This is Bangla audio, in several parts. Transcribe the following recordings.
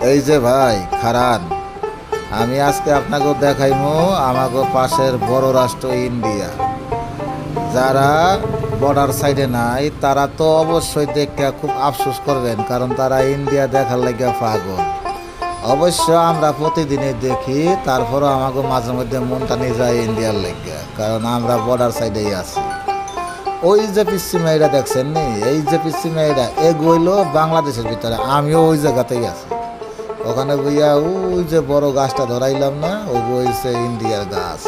এই যে ভাই খারান, আমি আজকে আপনাকে দেখাইমু আমাগো পাশের বড় রাষ্ট্র ইন্ডিয়া। যারা বর্ডার সাইডে নাই তারা তো অবশ্যই দেখে খুব আফসোস করবেন, কারণ তারা ইন্ডিয়া দেখার লাগিয়া পাগল। অবশ্য আমরা প্রতিদিনই দেখি, তারপরও আমাকে মাঝে মধ্যে মনটা নিয়ে যায় ইন্ডিয়ার লাগিয়া, কারণ আমরা বর্ডার সাইডেই আছি। ওই যে পিসি মেয়েরা দেখছেন নি, এই যে পিসি মেয়েরা এগোইলো বাংলাদেশের ভিতরে, আমিও ওই জায়গাতেই আছি। ওখানে বইয়া ওই যে বড় গাছটা ধরাইলাম না, ওই বইছে ইন্ডিয়ার গাছ।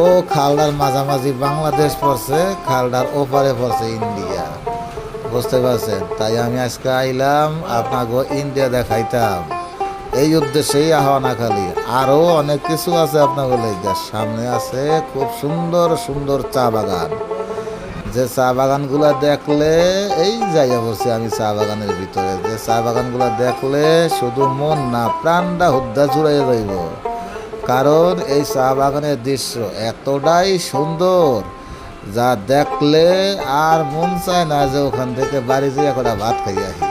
ও খালটার মাঝামাঝি বাংলাদেশ পড়ছে, খালটার ওপারে পড়ছে ইন্ডিয়া। বুঝতে পারছেন? তাই আমি আজকে আইলাম আপনাকে ইন্ডিয়া দেখাইতাম, এই উদ্দেশ্যেই আহ্বানা খালি। আরও অনেক কিছু আছে আপনাকে লেগে। সামনে আছে খুব সুন্দর সুন্দর চা বাগান, যে চা বাগানগুলো দেখলে এই জায়গা বলছি আমি, চা বাগানের ভিতরে যে চা বাগানগুলো দেখলে শুধু মন না, প্রাণটা হুদ্দা জুড়াই যাইব। কারণ এই চা বাগানের দৃশ্য এতটাই সুন্দর, যা দেখলে আর মন চায় না যে ওখান থেকে বাড়ি যেয়ে একটা ভাত খাই আসি।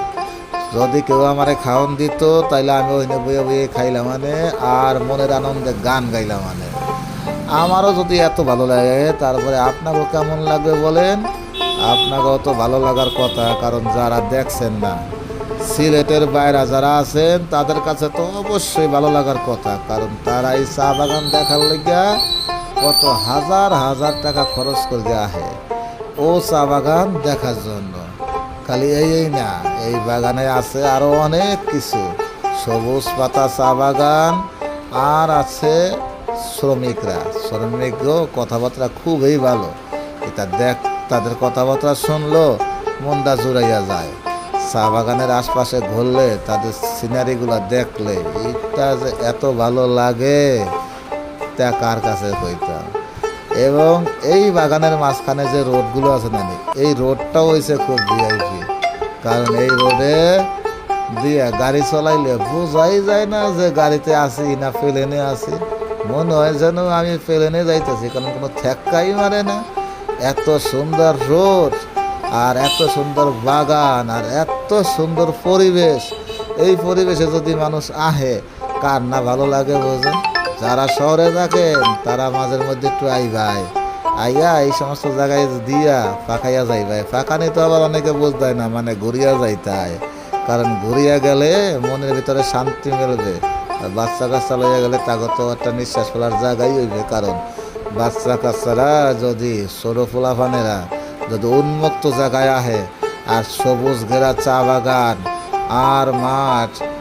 যদি কেউ আমারে খাওয়ান দিত তাইলে আমি ওইনে বইয়ে বইয়ে খাইলাম মানে, আর মনের আনন্দে গান গাইলাম মানে। আমারও যদি এত ভালো লাগে, তারপরে আপনাকেও কেমন লাগবে বলেন? আপনাকেও তো ভালো লাগার কথা, কারণ যারা দেখছেন না, সিলেটের বাইরে যারা আছেন তাদের কাছে তো অবশ্যই ভালো লাগার কথা, কারণ তারা এই চা বাগান দেখার লেগা কত হাজার হাজার টাকা খরচ করে আহে ও চা বাগান দেখার জন্য। খালি এই না, এই বাগানে আছে আরো অনেক কিছু, সবুজ পাতা চা বাগান, আর আছে শ্রমিকও কথাবার্তা খুবই ভালো। এটা দেখ, তাদের কথাবার্তা শুনলো মনটা জুড়াইয়া যায়। চা বাগানের আশপাশে ঘুরলে, তাদের সিনারিগুলো দেখলে এটা যে এত ভালো লাগে তা কার কাছে কইতাম। এবং এই বাগানের মাঝখানে যে রোডগুলো আছে না, এই রোডটাও হয়েছে খুব ভিআইপি, কারণ এই রোডে দিয়ে গাড়ি চলাইলে বোঝাই যায় না যে গাড়িতে আছি না প্লেনে আছি। মনে হয় যেন আমি প্লেনে যাইতেছি, কারণ কোনো ঠেক্কাই মারে না। এত সুন্দর রোড, আর এত সুন্দর বাগান, আর এত সুন্দর পরিবেশ। এই পরিবেশে যদি মানুষ আহে, কার না ভালো লাগে বোঝেন? যারা শহরে থাকেন তারা মাঝের মধ্যে একটু আইয়া এই সমস্ত জায়গায় দিয়া পাকাইয়া যাইবাই। পাকানি তো আবার অনেকে বুঝতেয় না, মানে ঘুরিয়া যাইতায়, কারণ ঘুরিয়া গেলে মনের ভিতরে শান্তি মিলবে। আর বাচ্চা কাচ্চা লইয়া গেলে তাকে তো একটা নিঃশ্বাস ফেলার জায়গায় হইবে, কারণ বাচ্চা কাচ্চারা যদি ছোট পোলাপানেরা যদি উন্মুক্ত জায়গায় আহে, আর সবুজ ঘেরা চা বাগান আর মাঠ,